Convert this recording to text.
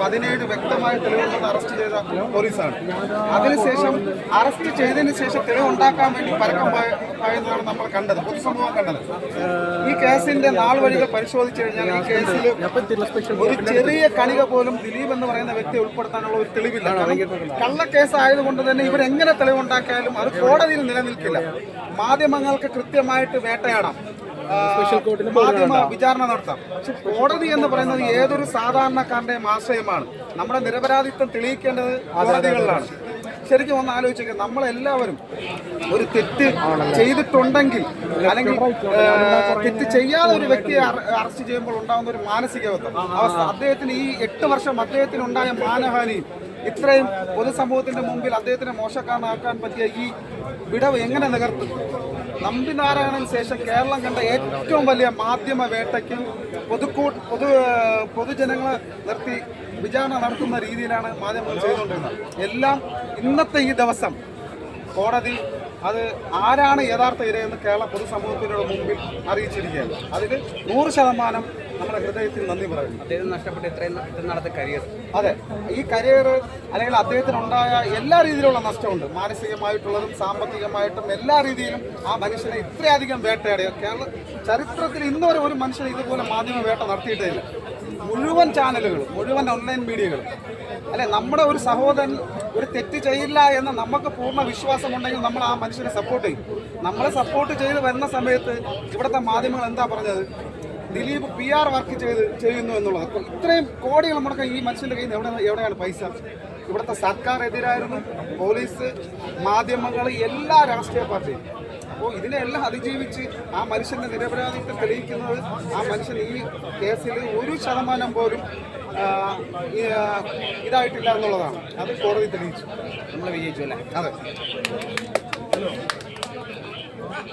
17 വ്യക്തമായ തെളിവുണ്ടെന്ന് അറസ്റ്റ് ചെയ്ത പോലീസാണ്. അതിനുശേഷം അറസ്റ്റ് ചെയ്തതിന് ശേഷം തെളിവുണ്ടാക്കാൻ വേണ്ടി പരക്കം പായുന്നതാണ് നമ്മൾ കണ്ടത്, പൊതുസമൂഹം കണ്ടത്. ഈ കേസിന്റെ നാൾ വഴികൾ പരിശോധിച്ചു കഴിഞ്ഞാൽ ഈ കേസിൽ ഒരു ചെറിയ കണിക പോലും ദിലീപ് എന്ന് പറയുന്ന വ്യക്തി ഉൾപ്പെടുത്താനുള്ള ഒരു തെളിവില്ല. കള്ളക്കേസ് ആയതുകൊണ്ട് തന്നെ ഇവരെങ്ങനെ തെളിവുണ്ടാക്കിയാലും അത് കോടതിയിൽ നിലനിൽക്കില്ല. മാധ്യമങ്ങൾക്ക് കൃത്യമായിട്ട് വേട്ടയാടാം, മാധ്യമ വിചാരണ നടത്താം. പക്ഷെ കോടതി എന്ന് പറയുന്നത് ഏതൊരു സാധാരണക്കാരന്റെയും ആശയമാണ്. നമ്മുടെ നിരപരാധിത്വം തെളിയിക്കേണ്ടത് കോടതികളിലാണ്. ശരിക്കും ഒന്ന് ആലോചിക്കുക, നമ്മളെല്ലാവരും ഒരു തെറ്റ് ചെയ്തിട്ടുണ്ടെങ്കിൽ അല്ലെങ്കിൽ തെറ്റ് ചെയ്യാതെ ഒരു വ്യക്തിയെ അറസ്റ്റ് ചെയ്യുമ്പോൾ ഉണ്ടാകുന്ന ഒരു മാനസികാവസ്ഥ, അദ്ദേഹത്തിന് ഈ 8 വർഷം അദ്ദേഹത്തിനുണ്ടായ മാനഹാനിയും ഇത്രയും പൊതുസമൂഹത്തിന്റെ മുമ്പിൽ അദ്ദേഹത്തിനെ മോശക്കാരനാക്കാൻ പറ്റിയ ഈ വിടവ് എങ്ങനെ നികർത്തും? നമ്പിനാരായണന് ശേഷം കേരളം കണ്ട ഏറ്റവും വലിയ മാധ്യമ വേട്ടയ്ക്കും പൊതുജനങ്ങളെ നിർത്തി വിചാരണ നടത്തുന്ന രീതിയിലാണ് മാധ്യമങ്ങൾ ചെയ്തുകൊണ്ടിരുന്നത്. എല്ലാം ഇന്നത്തെ ഈ ദിവസം കോടതി അത് ആരാണ് യഥാർത്ഥ ഇരയെന്ന് കേരള പൊതുസമൂഹത്തിനോട് മുമ്പിൽ അറിയിച്ചിരിക്കുകയാണ്. അതിൽ 100% നമ്മുടെ ഹൃദയത്തിൽ നന്ദി പറയുന്നു. അദ്ദേഹം നഷ്ടപ്പെട്ട ഇത്രയും നടത്തിയ കരിയർ, അതെ, ഈ കരിയർ അല്ലെങ്കിൽ അദ്ദേഹത്തിനുണ്ടായ എല്ലാ രീതിയിലുള്ള നഷ്ടമുണ്ട്, മാനസികമായിട്ടുള്ളതും സാമ്പത്തികമായിട്ടും എല്ലാ രീതിയിലും. ആ മനുഷ്യനെ ഇത്രയധികം വേട്ടയാടിയ കേരള ചരിത്രത്തിൽ ഇന്നുവരെ ഒരു മനുഷ്യൻ ഇതുപോലെ മാധ്യമ വേട്ട നടത്തിയിട്ടില്ല. മുഴുവൻ ചാനലുകളും, മുഴുവൻ ഓൺലൈൻ മീഡിയകളും, അല്ലെ, നമ്മുടെ ഒരു സഹോദരൻ ഒരു തെറ്റ് ചെയ്യില്ല എന്ന് നമുക്ക് പൂർണ്ണ വിശ്വാസമുണ്ടെങ്കിൽ നമ്മൾ ആ മനുഷ്യനെ സപ്പോർട്ട് ചെയ്യും. നമ്മളെ സപ്പോർട്ട് ചെയ്ത് വരുന്ന സമയത്ത് ഇവിടുത്തെ മാധ്യമങ്ങൾ എന്താ പറഞ്ഞത്? ദിലീപ് PR വർക്ക് ചെയ്യുന്നു എന്നുള്ളത്. അപ്പോൾ ഇത്രയും കോടികൾ മുടക്കം ഈ മനുഷ്യൻ്റെ കയ്യിൽ നിന്ന് എവിടെയാണ് പൈസ? ഇവിടുത്തെ സർക്കാർ എതിരായിരുന്നു, പോലീസ്, മാധ്യമങ്ങൾ, എല്ലാ രാഷ്ട്രീയ പാർട്ടിയും. അപ്പോൾ ഇതിനെല്ലാം അതിജീവിച്ച് ആ മനുഷ്യൻ്റെ നിരപരാധിത്വം തെളിയിക്കുന്നത് ആ മനുഷ്യൻ ഈ കേസിൽ 1% പോലും ഇതായിട്ടില്ല എന്നുള്ളതാണ്. അത് കോടതി തെളിയിച്ചു. നമ്മൾ വിജയിച്ചു അല്ലേ? അതെ.